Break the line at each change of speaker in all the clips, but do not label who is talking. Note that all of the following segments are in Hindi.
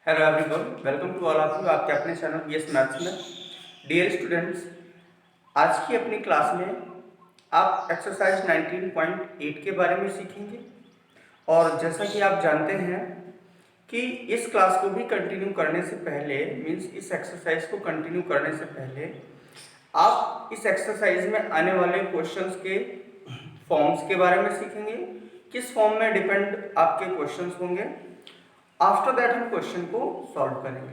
Hello everyone, welcome to all of you आपके अपने चैनल बीएस मैथ्स में। डियर स्टूडेंट्स, आज की अपनी क्लास में आप एक्सरसाइज 19.8 के बारे में सीखेंगे। और जैसा कि आप जानते हैं कि इस क्लास को भी कंटिन्यू करने से पहले, मीन्स इस एक्सरसाइज को कंटिन्यू करने से पहले आप इस एक्सरसाइज में आने वाले क्वेश्चंस के फॉर्म्स के बारे में सीखेंगे, किस फॉर्म में डिपेंड आपके क्वेश्चंस होंगे। आफ्टर दैट हम क्वेश्चन को सॉल्व करेंगे।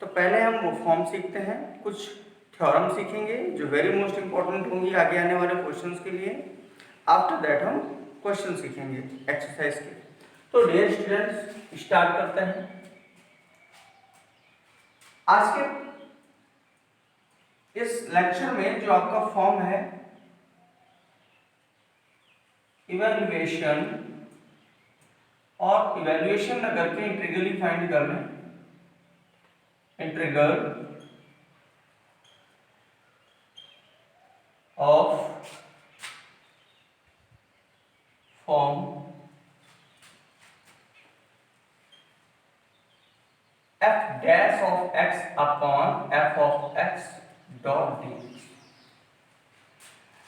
तो पहले हम वो फॉर्म सीखते हैं, कुछ थ्योरम सीखेंगे जो वेरी मोस्ट इंपॉर्टेंट होंगी आगे आने वाले क्वेश्चंस के लिए। आफ्टर दैट हम क्वेश्चन सीखेंगे एक्सरसाइज के। तो डियर स्टूडेंट्स, स्टार्ट करते हैं। आज के इस लेक्चर में जो आपका फॉर्म है, इवैल्यूएशन और इवैल्यूएशन न करके इंटीग्रल ही फाइंड करना है। Integral of form f dash of x upon f of x dot d।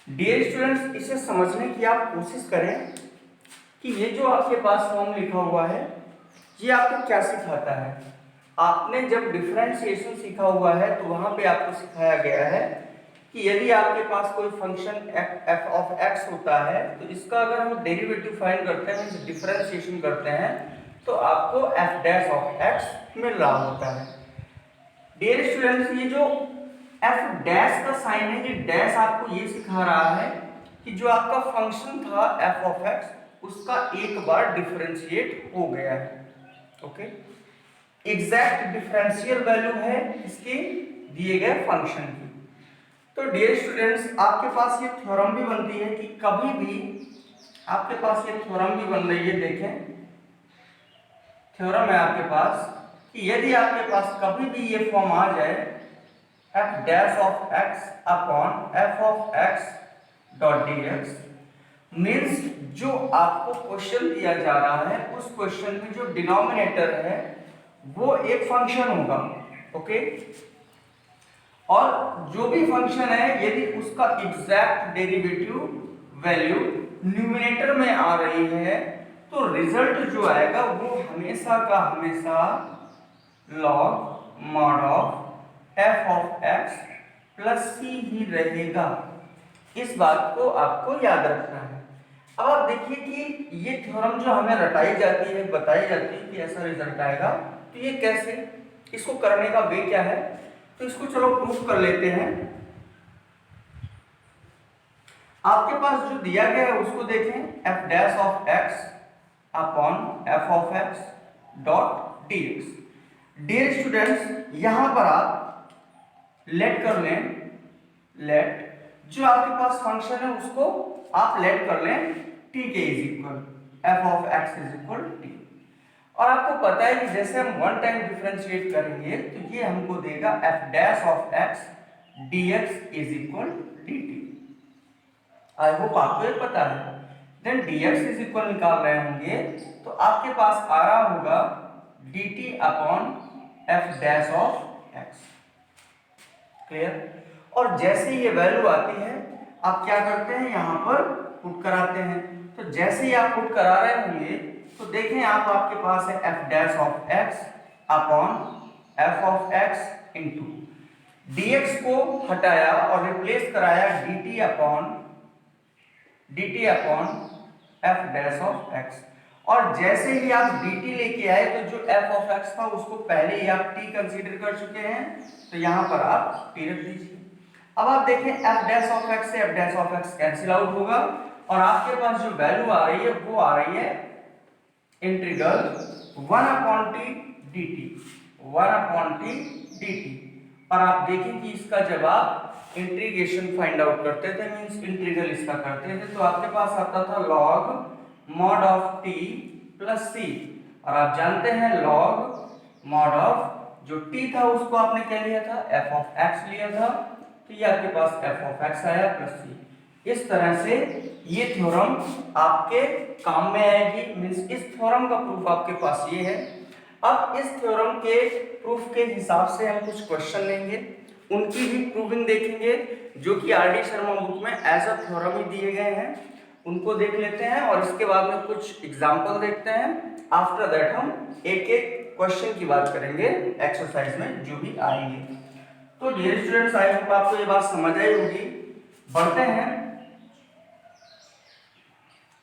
Dear students, इसे समझने की आप कोशिश करें कि ये जो आपके पास फॉर्म लिखा हुआ है ये आपको क्या सिखाता है। आपने जब डिफरेंशिएशन सीखा हुआ है तो वहां पे आपको सिखाया गया है कि यदि आपके पास कोई फंक्शन f ऑफ x होता है तो इसका अगर हम डेरिवेटिव फाइंड करते हैं, डिफरेंशिएशन करते हैं, तो आपको f डैश ऑफ x मिल रहा होता है। डियर स्टूडेंट्स, ये जो f डैश का साइन है, ये डैश आपको ये सिखा रहा है कि जो आपका फंक्शन था f ऑफ x उसका एक बार डिफरेंशिएट हो गया है। ओके, एग्जैक्ट डिफरेंशियल वैल्यू है इसके दिए गए फंक्शन की। तो डियर स्टूडेंट्स, आपके पास ये थ्योरम भी बनती है कि कभी भी आपके पास ये थ्योरम भी बन रही है। देखें, थ्योरम है आपके पास कि यदि आपके पास कभी भी ये फॉर्म आ जाए f dash of x upon f ऑफ x डॉट dx, मीन्स जो आपको क्वेश्चन दिया जा रहा है उस क्वेश्चन में जो डिनोमिनेटर है वो एक फंक्शन होगा। ओके, और जो भी फंक्शन है यदि उसका एग्जैक्ट डेरिवेटिव वैल्यू न्यूमरेटर में आ रही है तो रिजल्ट जो आएगा वो हमेशा का हमेशा लॉग मॉड ऑफ f ऑफ x प्लस c ही रहेगा। इस बात को आपको याद रखना है। अब आप देखिए कि ये थ्योरम जो हमें रटाई जाती है, बताई जाती है कि ऐसा रिजल्ट आएगा, तो ये कैसे, इसको करने का वे क्या है, तो इसको चलो प्रूफ कर लेते हैं। आपके पास जो दिया गया है उसको देखें, f dash of x upon f ऑफ x dot dx। Dear students, यहां पर आप लेट कर लें, लेट जो आपके पास फंक्शन है उसको आप लेट कर लें t के इज इक्वल f ऑफ x इज इक्वल t। और आपको पता है कि जैसे हम वन टाइम डिफरेंशिएट करेंगे तो ये हमको देगा f dash of x dx is equal dt। I hope आपको ये पता है। देन dx इज इक्वल निकाल रहे होंगे तो आपके पास आ रहा होगा dt upon f dash of x। Clear? और जैसे ये वैल्यू आती है आप क्या करते हैं, यहां पर पुट कराते हैं। तो जैसे ही आप पुट करा रहे होंगे तो देखें आप, आपके पास है f dash of x upon f ऑफ x इंटू dx को हटाया और रिप्लेस कराया dt upon f dash of x। और जैसे ही आप dt लेके आए तो जो f ऑफ x था उसको पहले ही आप t कंसीडर कर चुके हैं, तो यहां पर आप t रख दीजिए। अब आप देखें f डैश ऑफ x से f dash of x cancel out होगा और आपके पास जो वैल्यू आ रही है वो आ रही है integral 1 upon t dt, 1 upon t dt। और आप देखें कि इसका जब आप इंटीग्रेशन फाइंड आउट करते थे, मींस इंटीग्रल इसका करते थे, तो आपके पास आता था log mod of t plus c। और आप जानते हैं लॉग मॉड ऑफ जो t था उसको आपने क्या लिया था, f ऑफ x लिया था, तो ये आपके पास f ऑफ x आया प्लस c। इस तरह से ये थ्योरम आपके काम में आएगी, मींस इस थ्योरम का प्रूफ आपके पास ये है। अब इस थ्योरम के प्रूफ के हिसाब से हम कुछ क्वेश्चन लेंगे, उनकी भी प्रूविंग देखेंगे, जो कि आर.डी. शर्मा बुक में एज अ थ्योरम ही दिए गए हैं, उनको देख लेते हैं और इसके बाद में कुछ एग्जाम्पल देखते हैं। आफ्टर दैट हम एक एक क्वेश्चन की बात करेंगे एक्सरसाइज में जो भी आएंगे। तो डियर स्टूडेंट्स, आई होप आपको ये बात समझ आई होगी। बढ़ते हैं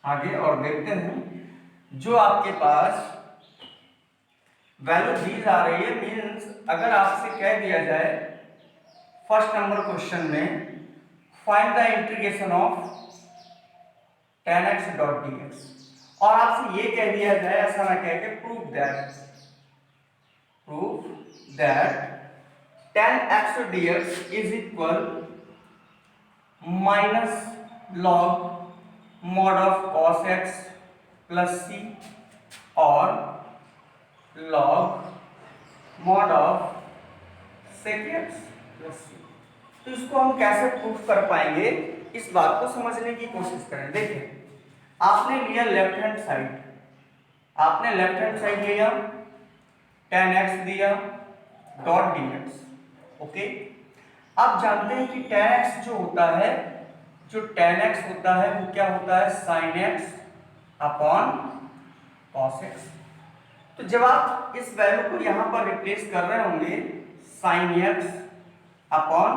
आगे और देखते हैं जो आपके पास वैल्यू दी जा रही है। मींस अगर आपसे कह दिया जाए फर्स्ट नंबर क्वेश्चन में find the integration of tan x dot dx, और आपसे ये कह दिया जाए, ऐसा ना कह के prove that tan x dx is equal minus log mod of cos x plus c और log mod of sec x plus c। तो इसको हम कैसे प्रूफ कर पाएंगे, इस बात को समझने की कोशिश करें। देखिए, आपने लिया लेफ्ट हैंड साइड, आपने लेफ्ट हैंड साइड लिया, tan x दिया डॉट dx, ओके। आप जानते हैं कि tan x जो होता है, जो tan x होता है वो क्या होता है, sin x upon cos x। तो जब आप इस वैल्यू को यहां पर रिप्लेस कर रहे होंगे sin x upon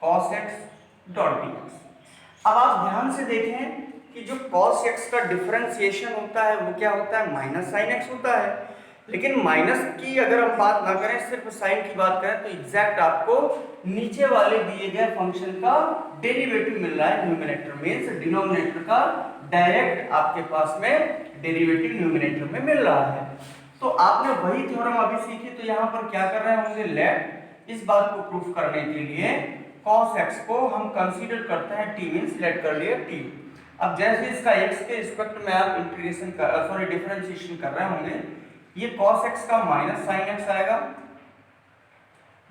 cos x dot dx, अब आप ध्यान से देखें कि जो cos x का डिफरेंशिएशन होता है वो क्या होता है, माइनस sin x होता है। लेकिन माइनस की अगर हम बात ना करें, सिर्फ साइन की बात करें, तो एग्जैक्ट आपको नीचे वाले दिए गए फंक्शन का डेरिवेटिव मिल रहा है न्यूमरेटर मींस डिनोमिनेटर का डायरेक्ट आपके पास में डेरिवेटिव न्यूमरेटर में मिल रहा है। तो आपने वही थ्योरम अभी सीखी, तो यहाँ पर क्या कर रहे होंगे, लेट इस बात को प्रूफ करने के लिए cos x को हम कंसीडर करते हैं t मींस लेट कर लिए t। अब जैसे इसका x के रिस्पेक्ट में आप इंटीग्रेशन कर डिफरेंशिएशन कर रहे होंगे, ये cos x का माइनस sin x आएगा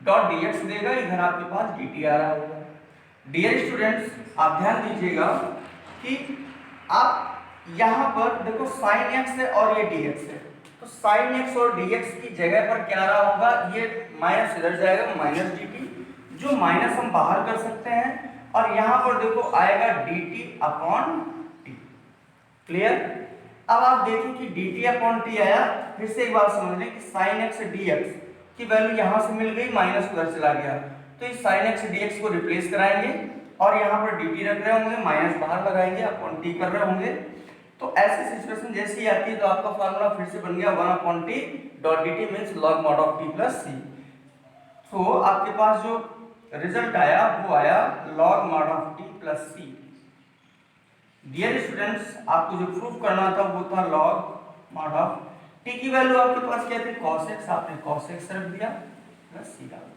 डॉट dx देगा, इधर आपके पास dt आ रहा होगा। डियर स्टूडेंट्स, आप ध्यान दीजिएगा कि आप यहाँ पर देखो sin x है और ये dx है, तो sin x और dx की जगह पर क्या आ रहा होगा, ये माइनस इधर जाएगा माइनस dt, जो माइनस हम बाहर कर सकते हैं, और यहाँ पर देखो आएगा dt अपॉन t। क्लियर? अब आप देखें कि dt अपॉन t आया, फिर से एक बार समझ लें कि sin x dx की वैल्यू यहाँ से मिल गई, माइनस उधर चला गया, तो इस sin x dx को रिप्लेस कराएंगे और यहाँ पर dt रख रहे होंगे, माइनस बाहर लगाएंगे, अपॉन t कर रहे होंगे। तो ऐसी सिचुएशन जैसे ही आती है तो आपका फार्मूला फिर से बन गया 1 upon t dot dt means log mod of t plus c। तो आपके पास जो रिजल्ट आया वो आया log mod of t plus c। Dear students, आपको जो प्रूफ करना था वो था log mod of t की वैल्यू आपके पास क्या थी, cos x, आपने cos x रख दिया प्लस c डाल।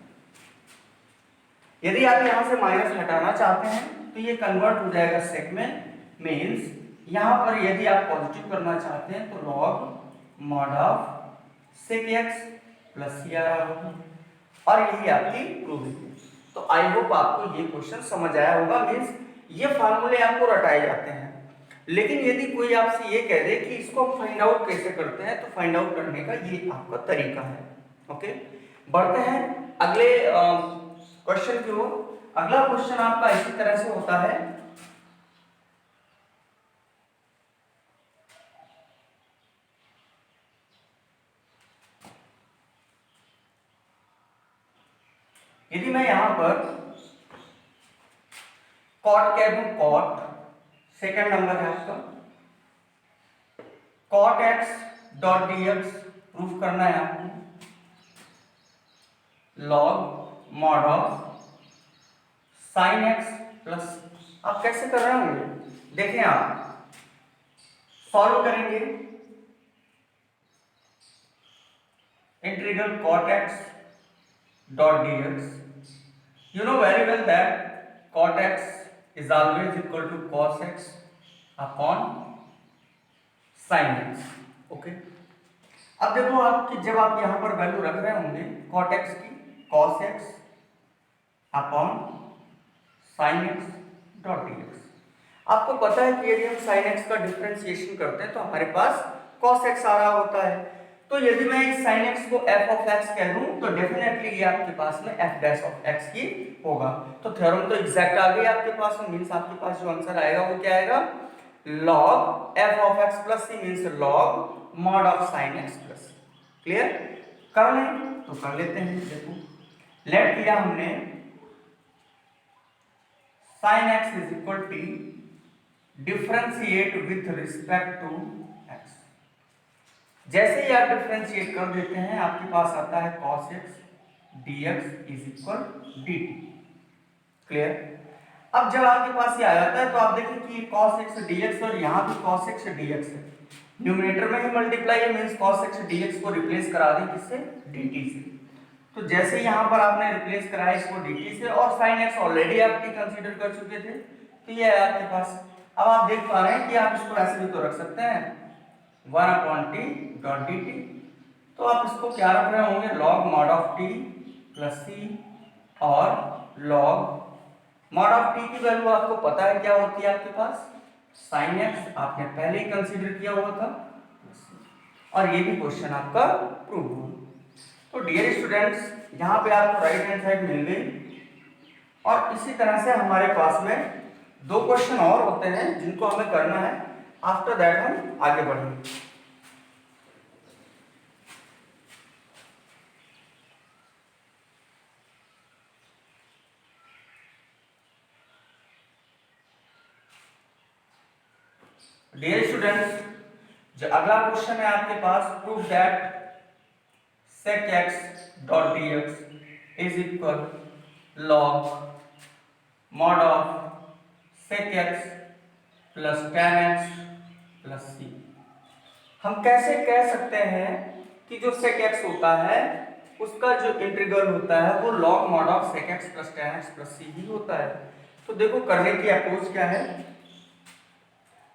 यदि आप यहां से माइनस हटाना चाहते हैं तो ये कन्वर्ट हो जाएगा सेक में, मींस यहां पर यदि आप पॉजिटिव करना चाहते हैं तो log mod of sec x plus c आ रहा होगा, और यही आपकी प्रूविंग है। तो आई होप आपको ये क्वेश्चन समझ आया होगा। मींस ये फार्मूले आपको रटाए जाते हैं, लेकिन यदि कोई आपसे ये कह दे कि इसको हम फाइंड आउट कैसे करते हैं, तो फाइंड आउट करने का ये आपका तरीका है। ओके, बढ़ते हैं अगले क्वेश्चन की ओर। अगला क्वेश्चन आपका इसी तरह से होता है, यदि मैं यहां पर कॉट कह दूं, कॉट सेकेंड नंबर है आपका, cot x dot dx proof करना है आपको, log mod of sine x plus, आप कैसे कर रहे होंगे, देखें आप सॉल्व करेंगे, integral cot x dot dx, you know very well that cot x is always equal to cos x upon sin x। Okay, अब देखो आपकी जब आप यहां पर वैल्यू रख रहे होंगे cot x की, cos x upon sin x dot dx, आपको पता है कि यदि हम sin x का डिफरेंशिएशन करते हैं तो हमारे पास cos x आ रहा होता है। तो यदि मैं इस sin x को f of x कह दूं तो डेफिनेटली ये आपके पास में f dash of x की होगा। तो थ्योरम तो एग्जैक्ट आ गई आपके पास में, मींस आपके पास जो आंसर आएगा वो क्या आएगा, log f of x plus c means log mod of sin x plus c। Clear? कर लें तो कर लेते हैं। देखो लेट किया हमने sin x is equal to differentiate with respect to x। जैसे ही आप डिफरेंशिएट कर देते हैं आपके पास आता है cos x dx is equal dt। Clear? अब जब आपके पास ये आ जाता है तो आप देखिए कि cos x dx और यहाँ भी cos x dx है, न्यूमरेटर में ही मल्टीप्लाई है, मींस cos x dx को रिप्लेस करा दें किससे, dt से। तो जैसे यहाँ पर आपने रिप्लेस कराया इसको dt से और sin x ऑलरेडी आप t कंसीडर कर चुके थे, तो ये है आपके पास। अब आप देख पा रहे हैं कि आप इसको ऐसे भी तो रख सकते हैं 1/t डॉट dt। तो आप इसको क्या रख रहे होंगे, log mod of t plus c और log mod of t की वैल्यू आपको पता है क्या होती है आपके पास, sin x आपने पहले ही कंसीडर किया हुआ था, और ये भी क्वेश्चन आपका प्रूव हुआ। तो डियर स्टूडेंट्स यहाँ पे आपको राइट हैंड साइड मिल गई, और इसी तरह से हमारे पास में दो क्वेश्चन और होते हैं जिनको हमें करना है, आफ्टर दैट हम आगे बढ़ेंगे। डियर स्टूडेंट्स जो अगला क्वेश्चन है आपके पास, prove that sec x dot dx is equal log mod of sec x plus tan x plus c। हम कैसे कह सकते हैं कि जो sec x होता है उसका जो इंटीग्रल होता है वो log mod of sec x plus tan x plus c ही होता है। तो देखो करने की अप्रोच क्या है,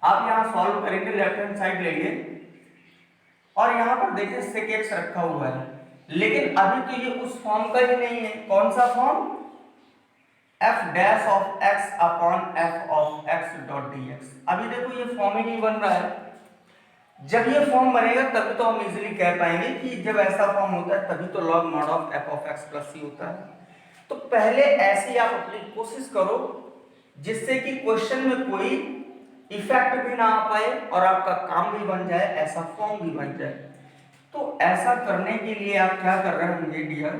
आप यहां सॉल्व करेंगे, लेफ्ट हैंड साइड लेंगे और यहां पर देखिए sec x रखा हुआ है, लेकिन अभी तो ये उस फॉर्म का ही नहीं है। कौन सा form, f dash of x upon f ऑफ x डॉट dx। अभी देखो ये फॉर्म ही नहीं बन रहा है। जब ये फॉर्म बनेगा तभी तो हम इजीली कह पाएंगे कि जब ऐसा फॉर्म होता है तभी तो log mod of f of x plus c होता है। तो पहले ऐसे ही आप अपनी कोशिश करो जिससे कि क्वेश्चन में कोई इफेक्ट भी ना आ पाए और आपका काम भी बन जाए, ऐसा फॉर्म भी बन जाए। तो ऐसा करने के लिए आप क्या कर रहे होंगे डियर,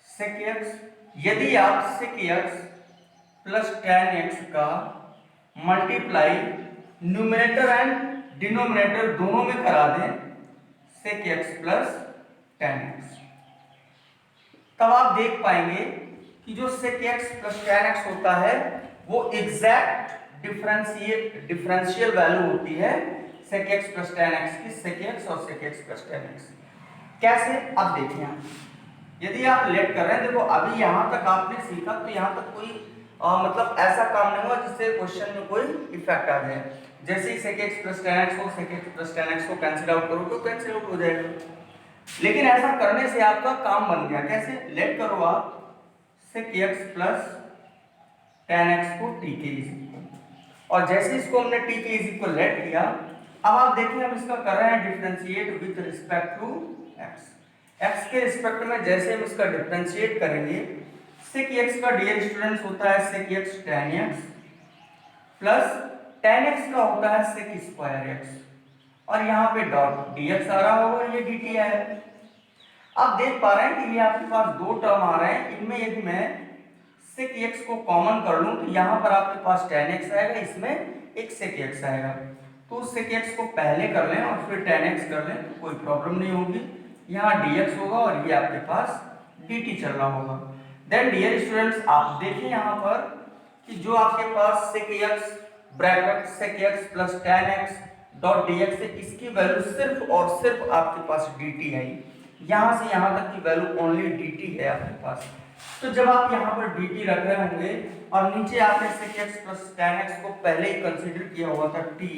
sec x, यदि आप sec x plus tan x का मल्टीप्लाई न्यूमरेटर एंड डिनोमिनेटर दोनों में करा दें sec x plus tan x, तब आप देख पाएंगे कि जो sec x plus tan x होता है वो एग्जैक्ट डिफरेंशियल वैल्यू होती है sec x plus tan x की, sec x और sec x plus tan x। कैसे, अब देखिए आप यदि आप लेट कर रहे हैं, देखो अभी यहां तक आपने सीखा तो यहां तक कोई मतलब ऐसा काम नहीं हुआ जिससे क्वेश्चन में कोई इफेक्ट आ जाए। जैसे ही sec x plus tan x हो, sec x plus tan x को कैंसिल आउट करो तो कैंसिल आउट हो जाएगा, लेकिन ऐसा करने से आपका काम बन गया। कैसे, लेट करो आप sec x plus tan x को t के इक्वल, और जैसे इसको हमने t के इक्वल लेट किया, अब आप देखिए हम इसका कर रहे हैं differentiate with respect to x। x के रिस्पेक्ट में जैसे हम इसका डिफरेंशिएट करेंगे, sec x का डियर स्टूडेंट्स होता है sec x tan x plus tan x का होता है sec स्क्वायर x, और यहाँ पे डॉट dx आ रहा होगा, ये dt है। आप देख पा रहे हैं कि ये आपके पास दो टर्म आ रहे हैं, इनमें यदि मैं sec x को कॉमन कर लूं तो यहाँ पर आपके पास tan x आएगा, इसमें एक sec x आएगा। तो sec x को पहले कर लें और फिर tan x कर लें तो कोई प्रॉब्लम नहीं होगी, यहाँ dx होगा और ये आपके पास dt चल रहा होगा। देन डियर स्टूडेंट्स आप देखिए यहाँ पर कि जो आपके पास sec x bracket sec x plus tan x dot dx है, इसकी वैल्यू सिर्फ और सिर्फ आपके पास dt आई, यहाँ से यहाँ तक की वैल्यू ओनली dt है आपके पास। तो जब आप यहाँ पर dt रख रहे होंगे और नीचे आपने sec x plus tan x को पहले ही कंसीडर किया हुआ था t,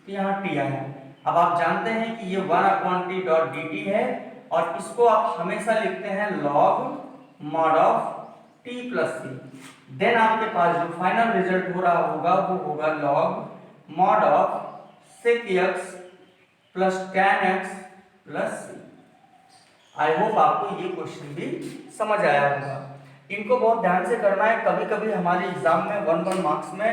तो यहाँ t आया। अब आप जानते हैं कि ये 1/t डॉट dt है, और इसको आप हमेशा लिखते हैं log mod of t plus c। Then आपके पास जो फाइनल रिजल्ट हो रहा होगा वो होगा log mod of sec x plus tan x plus c। I hope आपको ये क्वेश्चन भी समझ आया होगा। इनको बहुत ध्यान से करना है, कभी कभी हमारे एग्जाम में 1 मार्क्स में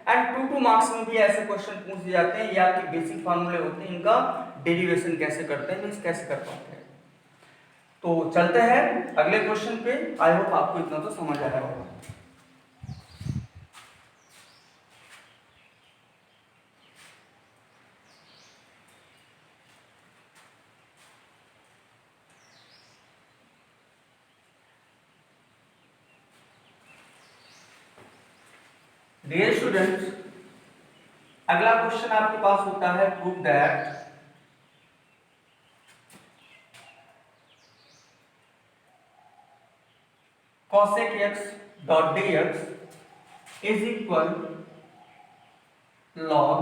एंड 2 मार्क्स में भी ऐसे क्वेश्चन पूछ दिए जाते हैं। ये आपके बेसिक फार्मूले होते हैं, इनका डेरिवेशन कैसे करते हैं, मींस कैसे कर पाते हैं। तो चलते हैं अगले क्वेश्चन पे। आई होप आपको इतना तो समझ आया होगा। डियर स्टूडेंट्स, अगला क्वेश्चन आपके पास होता है prove that cosec x dot dx is equal log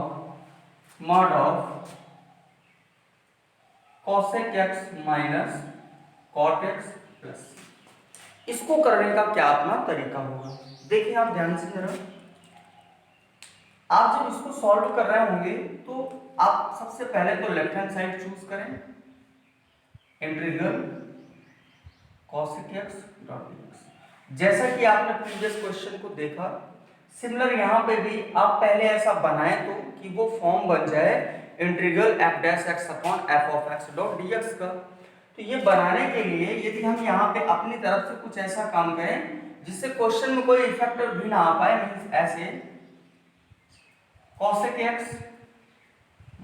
mod of cosec x minus cot x plus। इसको करने का क्या अपना तरीका होगा, देखिए आप ध्यान से जरा। आप जब इसको सॉल्व कर रहे होंगे तो आप सबसे पहले तो लेफ्ट हैंड साइड चूज करें, integral cosec x dot dx। जैसा कि आपने प्रीवियस क्वेश्चन को देखा, सिमिलर यहां पे भी आप पहले ऐसा बनाएं तो कि वो फॉर्म बन जाए integral f dash x upon f ऑफ x डॉट dx का। तो ये बनाने के लिए यदि हम यहाँ पे अपनी तरफ से कुछ ऐसा काम करें जिससे क्वेश्चन में कोई इफेक्ट भी ना आ पाए, मींस ऐसे cosec x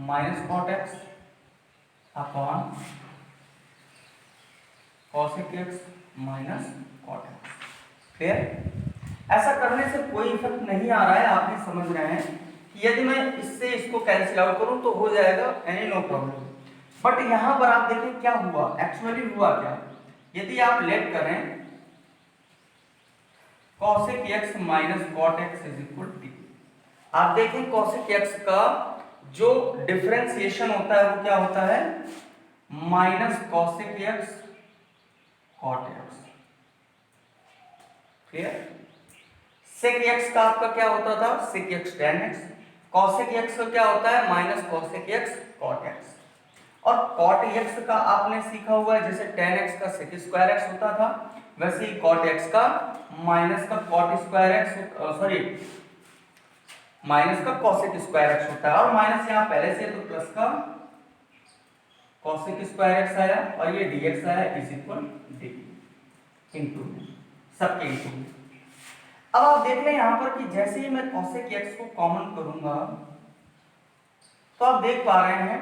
minus cot x upon cosec x minus cot x। Clear? ऐसा करने से कोई इफेक्ट नहीं आ रहा है, आप भी समझ रहे हैं कि यदि मैं इससे इसको कैंसिल आउट करूं तो हो जाएगा, एनी नो प्रॉब्लम। बट यहां पर आप देखिए क्या हुआ, एक्चुअली हुआ क्या। यदि आप लेट करें cosec x minus cot x is equal t, आप देखें cosec x का जो डिफरेंशिएशन होता है वो क्या होता है, minus cosec x cot x। Clear? sec x का आपका क्या होता था, sec x tan x। cosec x का क्या होता है, minus cosec x cot x। और cot x का आपने सीखा हुआ है, जैसे tan x का sec स्क्वायर x होता था, वैसे ही cot x का माइनस का cot square x, sorry minus का cosec स्क्वायर x होता है। और माइनस यहाँ पहले से तो प्लस का cosec स्क्वायर x आया और ये dx आया इज इक्वल dt इनटू सबके इनटू। अब आप देख लें यहाँ पर कि जैसे ही मैं cosec x को कॉमन करूंगा तो आप देख पा रहे हैं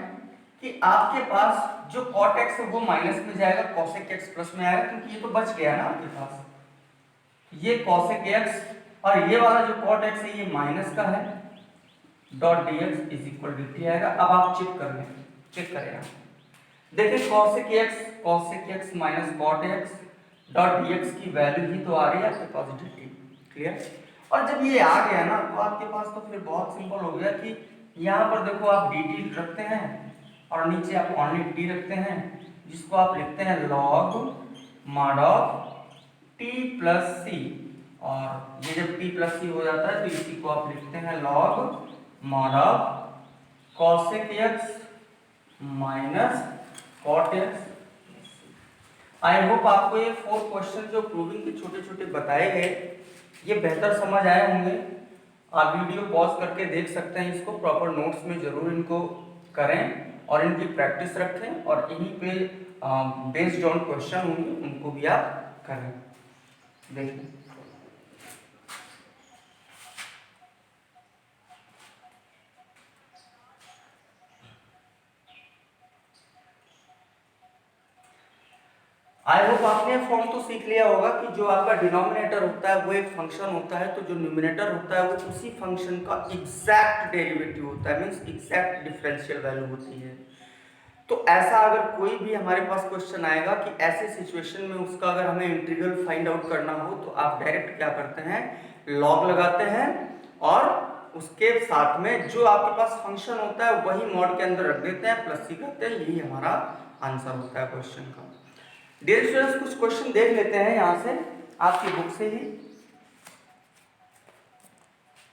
कि आपके पास जो cot x है वो माइनस में जाएगा, cosec x प्लस में आएगा, क्योंकि ये तो बच गया ना आपके पास। ये cosec x और ये वाला जो cot x है ये माइनस का है, dot dx is equal dt आएगा। अब आप चेक कर लें, चेक करें आप देखिए cosec x minus cot x dot dx की वैल्यू ही तो आ रही है आपके पास dt। क्लियर? और जब ये आ गया ना तो आपके पास तो फिर बहुत सिंपल हो गया कि यहाँ पर देखो आप dt रखते हैं और नीचे आप ओनली t रखते हैं, जिसको आप लिखते हैं log mod of t plus c। और ये जब t प्लस c हो जाता है तो इसी को आप लिखते हैं log mod of cosec x minus cot x। I hope आपको ये 4 क्वेश्चन जो प्रूविंग के छोटे छोटे बताए गए ये बेहतर समझ आए होंगे। आप वीडियो पॉज करके देख सकते हैं, इसको प्रॉपर नोट्स में जरूर इनको करें और इनकी प्रैक्टिस रखें और इन्हीं पे बेस्ड ऑन क्वेश्चन होंगे उनको भी आप करें। देखिए आई होप आपने फॉर्म तो सीख लिया होगा कि जो आपका डिनोमिनेटर होता है वो एक फंक्शन होता है, तो जो न्यूमरेटर होता है वो उसी फंक्शन का एग्जैक्ट डेरिवेटिव होता है, मींस एग्जैक्ट डिफरेंशियल वैल्यू होती है। तो ऐसा अगर कोई भी हमारे पास क्वेश्चन आएगा कि ऐसे सिचुएशन में उसका अगर हमें इंटीग्रल फाइंड आउट करना हो तो आप डायरेक्ट क्या करते हैं, लॉग लगाते हैं और उसके साथ में जो आपके पास फंक्शन होता है वही मॉड के अंदर रख देते हैं, प्लस सी करते हैं, यही हमारा आंसर होता है क्वेश्चन का। डियर स्टूडेंट्स कुछ क्वेश्चन देख लेते हैं यहाँ से आपकी बुक से ही,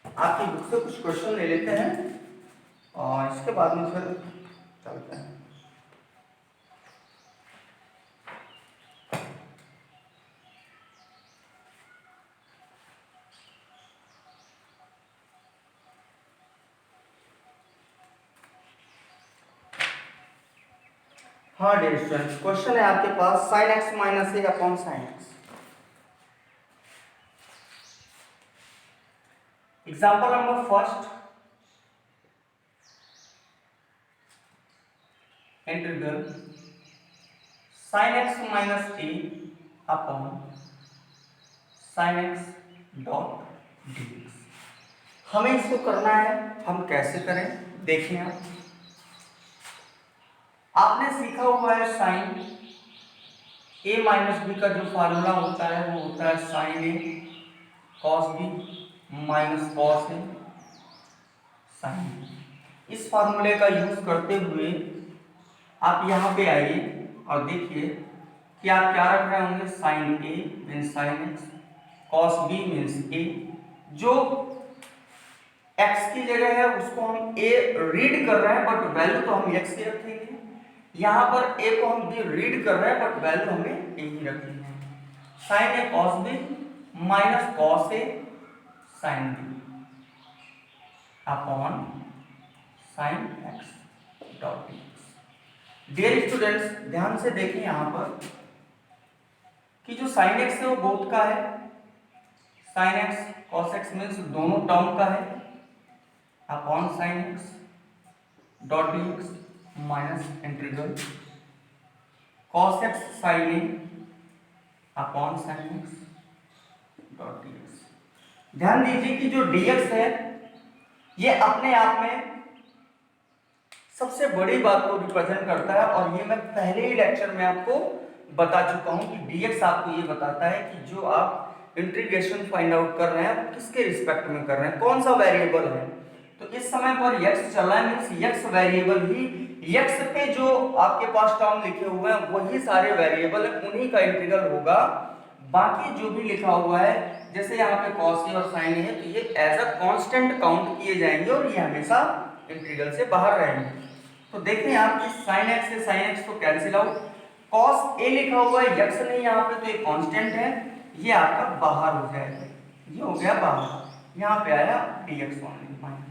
आपकी बुक से कुछ क्वेश्चन ले लेते हैं और इसके बाद में फिर चलते हैं। हाँ डियर स्टूडेंट्स, क्वेश्चन है आपके पास sin x minus a upon sin x। Example number first, integral sin x minus a upon sin x dot dx। हमें इसको करना है, हम कैसे करें देखिए। आपने सीखा हुआ है साइन ए माइनस बी का जो फार्मूला होता है वो होता है sine a cos b minus cos a sine B. इस फार्मूले का यूज करते हुए आप यहाँ पे आइए और देखिए कि आप क्या रख रहे होंगे। Sine a means sine x, cos b means a. जो एक्स की जगह है उसको हम ए रीड कर रहे हैं बट वैल्यू तो हम एक्स की रखेंगे। यहाँ पर ए को हम बी रीड कर रहे हैं बट वैल्यू हमें ए ही रखनी है। Sine a cos b minus cos a sine b upon sine x dot dx. Dear students, ध्यान से देखें यहाँ पर कि जो साइन एक्स है वो बोथ का है। Sine x cos x means दोनों टर्म का है upon sine x dot dx minus integral cos x sine a upon sine x dot dx. ध्यान दीजिए कि जो डीएक्स है ये अपने आप में सबसे बड़ी बात को रिप्रेजेंट करता है और ये मैं पहले ही लेक्चर में आपको बता चुका हूं कि डीएक्स आपको ये बताता है कि जो आप इंटीग्रेशन फाइंड आउट कर रहे हैं किसके रिस्पेक्ट में कर रहे हैं, कौन सा वेरिएबल है। तो इस समय पर x चल रहा है मींस x वेरिएबल ही, x पे जो आपके पास टर्म लिखे हुए हैं वही सारे वेरिएबल है, उन्हीं का इंटीग्रल होगा। बाकी जो भी लिखा हुआ है जैसे यहाँ पे cos ए और sin ए है तो ये एज अ कांस्टेंट काउंट किए जाएंगे और ये हमेशा इंटीग्रल से बाहर रहेंगे। तो देखते हैं आप कि sin x से sin x को कैंसिल आउट, cos a लिखा हुआ है x नहीं यहाँ पे तो ये कांस्टेंट है, ये आपका बाहर हो जाएगा, ये हो गया बाहर। यहाँ पे आया dx ओनली माइनस।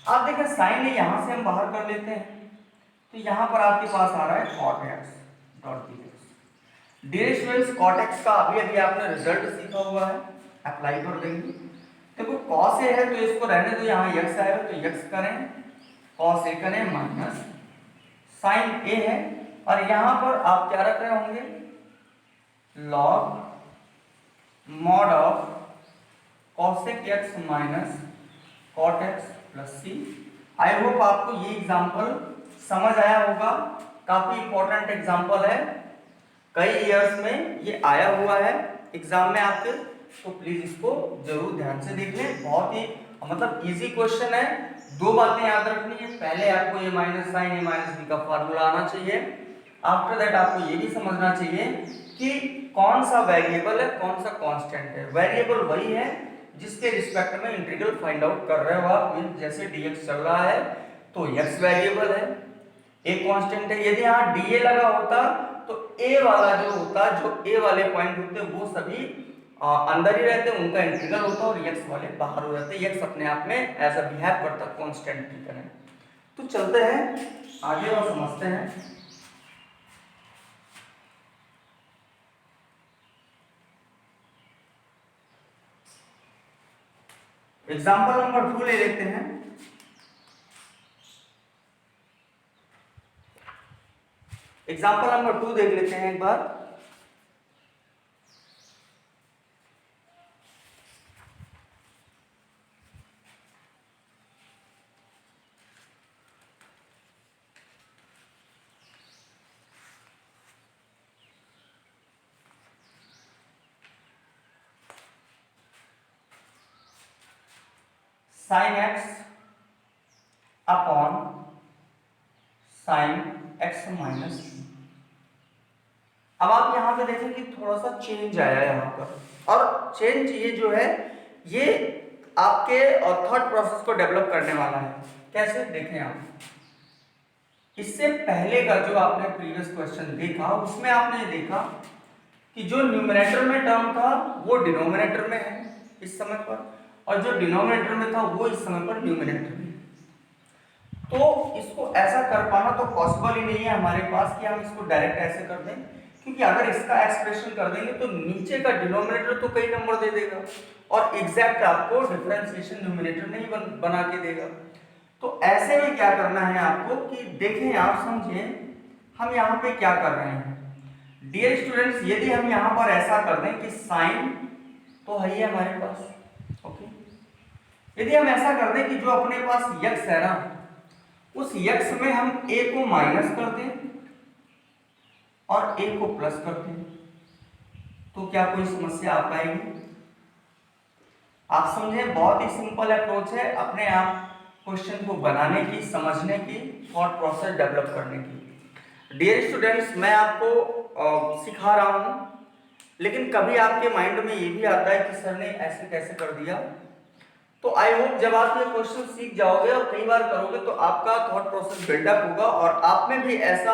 आप देखें साइन ए यहाँ से हम बाहर कर लेते हैं तो यहाँ पर आपके पास आ रहा है cot x dot dx। Dear students, cot x का अभी अभी आपने रिजल्ट सीखा हुआ है, अप्लाई कर देंगे। देखो cos a है तो इसको रहने दो, यहाँ x आएगा तो x करें, cos a करें माइनस sin a है और यहाँ पर आप क्या रख रहे होंगे, log mod of cosec x minus cot x plus c. I hope आपको ये एग्जांपल समझ आया होगा, काफी इंपॉर्टेंट एग्जांपल है, कई इयर्स में ये आया हुआ है एग्जाम में आपके, तो प्लीज इसको जरूर ध्यान से देख लें। बहुत ही मतलब इजी क्वेश्चन है। दो बातें याद रखनी है, पहले आपको ये माइनस साइन ए माइनस बी का फार्मूला आना चाहिए, आफ्टर दैट आपको ये भी समझना चाहिए कि कौन सा वेरिएबल है कौन सा कांस्टेंट है। वेरिएबल वही है जिसके रिस्पेक्ट में इंटीग्रल फाइंड आउट कर रहे हो आप, जैसे dx चल रहा है तो x वेरिएबल है, a कांस्टेंट है। यदि यहाँ dA लगा होता तो a वाला जो होता, जो a वाले पॉइंट होते वो सभी अंदर ही रहते, उनका इंटीग्रल होता और x वाले बाहर हो जाते। x अपने आप में एज अ बिहेव करता कांस्टेंट की तरह। तो चलते हैं आगे और समझते हैं। एग्जाम्पल नंबर 2 ले लेते हैं। एग्जाम्पल नंबर 2 देख लेते हैं एक बार। Sine x upon sine x minus. अब आप यहाँ पे देखें कि थोड़ा सा चेंज आया है यहाँ पर, और चेंज ये जो है ये आपके थॉट प्रोसेस को डेवलप करने वाला है। कैसे देखें आप, इससे पहले का जो आपने प्रीवियस क्वेश्चन देखा उसमें आपने देखा कि जो न्यूमरेटर में टर्म था वो डिनोमिनेटर में है इस समय पर, और जो डिनोमिनेटर में था वो इस समय पर न्यूमरेटर में। तो इसको ऐसा कर पाना तो पॉसिबल ही नहीं है हमारे पास कि हम इसको डायरेक्ट ऐसे कर दें, क्योंकि अगर इसका एक्सप्रेशन कर देंगे तो नीचे का डिनोमिनेटर तो कई नंबर दे देगा और एग्जैक्ट आपको डिफरेंशिएशन न्यूमरेटर नहीं बना के देगा। तो ऐसे में क्या करना है आपको कि देखें, आप समझें हम यहाँ पे क्या कर रहे हैं। डियर स्टूडेंट्स, यदि हम यहाँ पर ऐसा कर दें कि साइन तो है ही हमारे पास, ओके, यदि हम ऐसा कर दें कि जो अपने पास यक्स है ना, उस यक्स में हम a को माइनस कर दें और a को प्लस कर दें, तो क्या कोई समस्या आ पाएगी? आप समझें, बहुत ही सिंपल अप्रोच है अपने आप क्वेश्चन को बनाने की, समझने की, थॉट प्रोसेस डेवलप करने की। डियर स्टूडेंट्स, मैं आपको सिखा रहा हूं, लेकिन कभी आपके माइंड में ये भी आता है कि सर ने ऐसे कैसे कर दिया। तो आई होप जब आप ये क्वेश्चन सीख जाओगे और कई बार करोगे तो आपका थॉट प्रोसेस बिल्डअप होगा और आप में भी ऐसा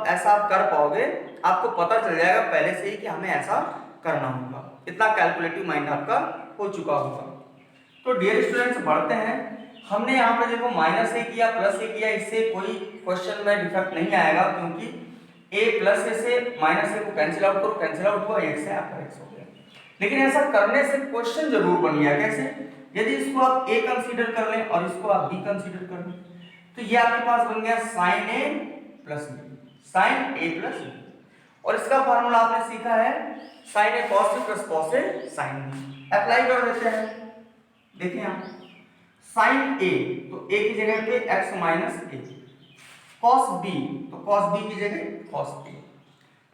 ऐसा आप कर पाओगे, आपको पता चल जाएगा पहले से ही कि हमें ऐसा करना होगा, इतना कैलकुलेटिव माइंड आपका हो चुका होगा। तो डियर स्टूडेंट्स, बढ़ते हैं। हमने यहाँ पे देखो माइनस ए किया, प्लस ए किया, इससे कोई क्वेश्चन में डिफेक्ट नहीं आएगा, क्योंकि ए प्लस ए से माइनस ए को कैंसिल आउट करो, कैंसिल आउट हुआ, एक से आपका एक्स हो गया। लेकिन ऐसा करने से क्वेश्चन जरूर बन गया। कैसे? यदि इसको आप a कंसीडर कर लें और इसको आप b कंसीडर कर लें, तो ये आपके पास बन गया sin a plus b, sin a plus b। और इसका फार्मूला आपने सीखा है sin a cos b plus cos a sin b। Apply कर देते हैं। देखिए आप, sin a तो a की जगह पे x minus a, cos b तो cos b की जगह cos a,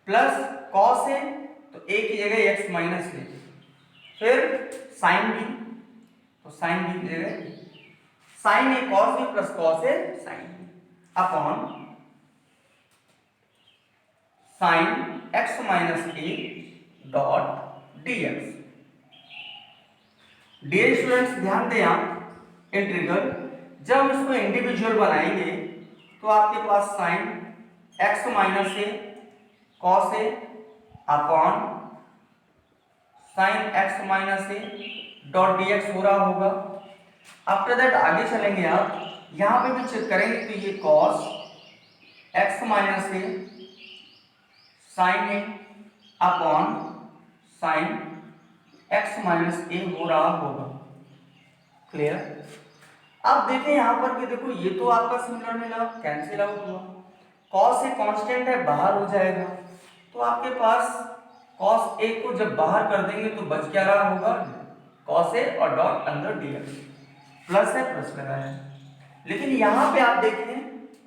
plus cos a तो a की जगह x माइनस a, फिर sin b तो साइन बी की जगह sine a cos b plus cos a sine b upon sine x minus a dot dx. Dear students, ध्यान दें आप, इंटीग्रल जब हम इसको इंडिविजुअल बनाएंगे तो आपके पास sine x minus a cos a upon sine x minus a dot dx हो रहा होगा। आफ्टर दैट आगे चलेंगे आप, यहां पे भी चेक करेंगे तो ये cos x minus A sign a upon sign x minus ए हो रहा होगा। क्लियर? अब देखें यहां पर कि देखो ये तो आपका सिमिलर मिला, कैंसिल आउट हुआ, cos ए कांस्टेंट है, बाहर हो जाएगा, तो आपके पास cos ए को जब बाहर कर देंगे तो बच क्या रहा होगा, cos ए और डॉट अंदर dx, प्लस है, प्लस लगाया। लेकिन यहां पे आप देखें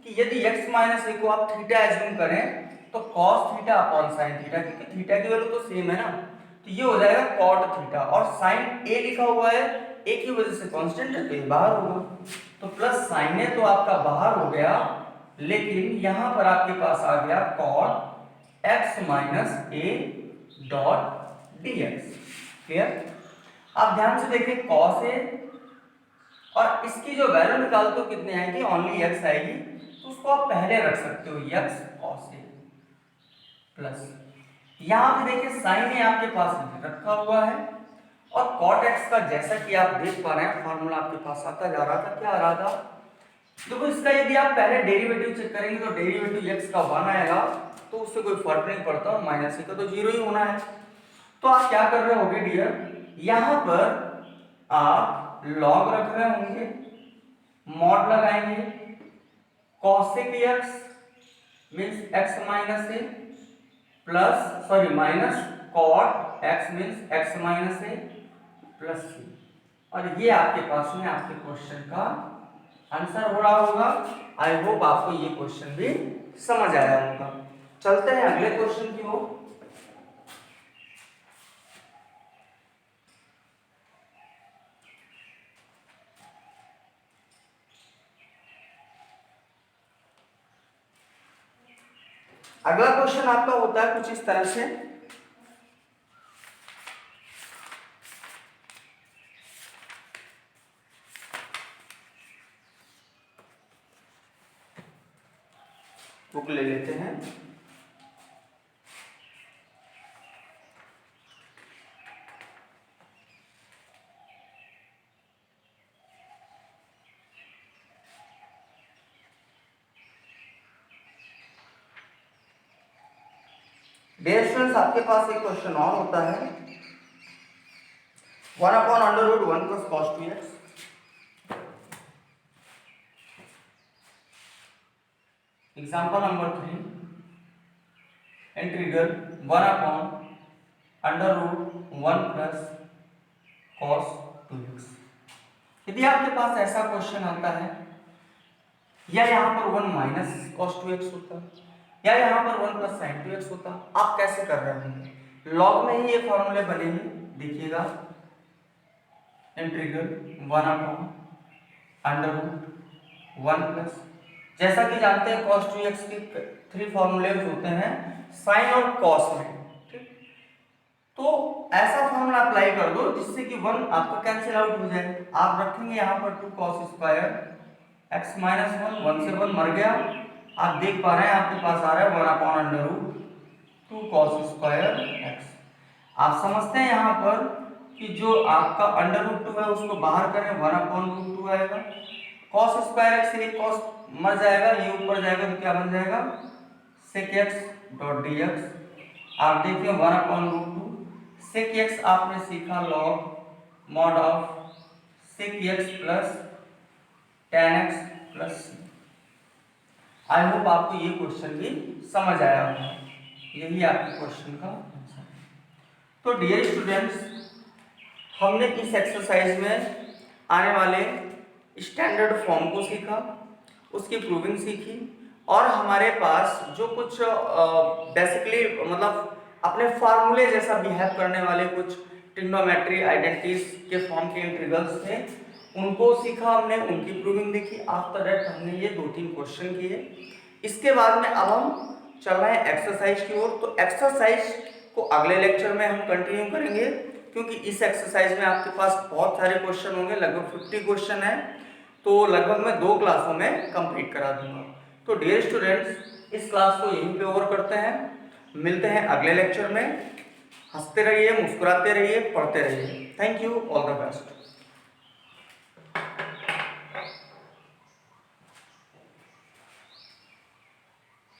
कि यदि x माइनस ए को आप थीटा एज्यूम करें तो cos theta upon sin theta, क्योंकि थीटा की वैल्यू तो सेम है ना, तो ये हो जाएगा cot थीटा, और sin a लिखा हुआ है, a की वजह से कांस्टेंट है तो ये बाहर होगा, तो प्लस sin a तो आपका बाहर हो गया, लेकिन यहां पर आपके पास आ गया cot x minus a dot dx। Clear? आप ध्यान से देखें, cos a और इसकी जो वैल्यू निकाल तो कितने आएगी, ओनली x आएगी, तो उसको आप पहले रख सकते हो x cos a प्लस, यहां पे देखिए sin a आपके पास रखा हुआ है और cot x का जैसा कि आप देख पा रहे हैं फार्मूला आपके पास आता जा रहा था, क्या आ रहा था, देखो इसका यदि आप पहले डेरिवेटिव चेक करेंगे तो डेरिवेटिव x का 1 आएगा, तो उससे कोई फर्क नहीं पड़ता, माइनस a का तो 0 ही होना है। तो आप क्या कर रहे होगे डियर, यहां पर आप लॉग रख रहे होंगे, मॉड लगाएंगे, cosec x means x minus a plus minus cot x means x minus a plus c, और ये आपके पास में आपके क्वेश्चन का आंसर हो रहा होगा। आई होप आपको ये क्वेश्चन भी समझ आया होगा। चलते हैं अगले क्वेश्चन की ओर। अगला क्वेश्चन आपका होता है कुछ इस तरह से, बुक ले लेते हैं। डियर स्टूडेंट्स, आपके पास एक क्वेश्चन और होता है 1/√1 + cos 2x। Example number 3, integral 1/√1 + cos 2x। यदि आपके पास ऐसा क्वेश्चन आता है, या यहाँ पर 1 - cos 2x होता, या यहाँ पर 1 + sin 2x होता, आप कैसे कर रहे होंगे? लॉग में ही ये फॉर्मूले बने हैं, देखिएगा। इंटीग्रल 1/√1 + जैसा कि जानते हैं cos 2x के 3 फॉर्मूले होते हैं साइन और cos में, ठीक। तो ऐसा फॉर्मूला अप्लाई कर दो जिससे कि 1 आपका कैंसिल आउट हो जाए। आप रखेंगे यहाँ पर 2 cos² x - 1, 1 से 1 मर गया। आप देख पा रहे हैं आपके पास आ रहा है 1/√2 cos² x। आप समझते हैं यहाँ पर कि जो आपका √2 है उसको बाहर करें, 1/√2 आएगा। cos² x से cos मर जाएगा, ये ऊपर जाएगा तो क्या बन जाएगा sec x dx। आप देखिए 1/√2 sec x आपने सीखा log mod of sec x plus tan x plus c। I hope आपको ये क्वेश्चन भी समझ आया होगा। यही आपके क्वेश्चन का आंसर है। तो डियर स्टूडेंट्स, हमने इस एक्सरसाइज में आने वाले स्टैंडर्ड फॉर्म को सीखा, उसकी प्रूविंग सीखी, और हमारे पास जो कुछ बेसिकली मतलब अपने फार्मूले जैसा बिहेव करने वाले कुछ ट्रिग्नोमेट्री आइडेंटिटीज के फॉर्म के इंटीग्रल्स थे, उनको सीखा हमने, उनकी प्रूविंग देखी। आफ्टर दैट हमने ये 2-3 क्वेश्चन किए। इसके बाद में अब हम चल रहे हैं एक्सरसाइज की ओर। तो एक्सरसाइज को अगले लेक्चर में हम कंटिन्यू करेंगे, क्योंकि इस एक्सरसाइज में आपके पास बहुत सारे क्वेश्चन होंगे, लगभग 50 क्वेश्चन है, तो लगभग मैं 2 क्लासों में कंप्लीट करा दूंगा। तो डियर स्टूडेंट्स, इस क्लास को यहीं पे ओवर करते हैं, मिलते हैं अगले लेक्चर में। हंसते रहिए, मुस्कुराते रहिए, पढ़ते रहिए। Thank you, all the best.